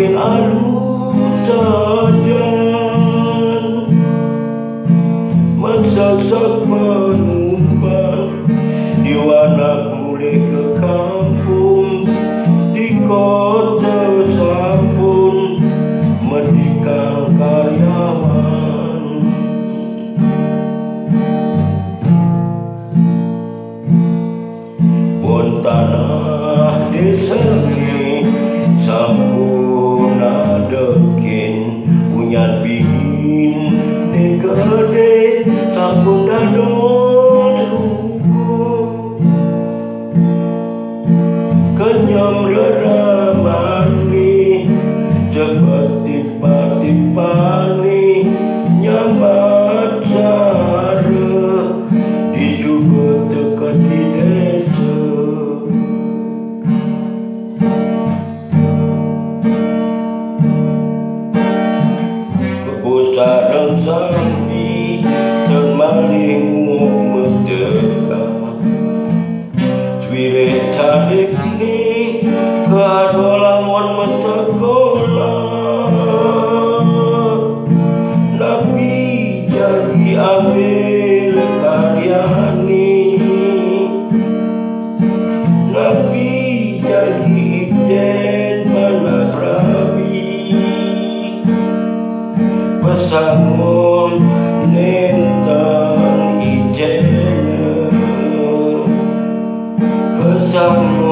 makin halus saja, mensasak penumpang di warna mulai ke kampung, di kota sampun menikah karyawan. Pon tanah desa ni sampun adekin punyan bingin negede sampun dadon ruko kenyam reramani cepet tiba-tibani nyambat cara dijuga teka di desa. Sarang sambi termaling meteka twire tarik ni kadolawan metekola tapi jadi ambil karyani tapi jadi ijen managrabi pesangon nentang ijen pesangon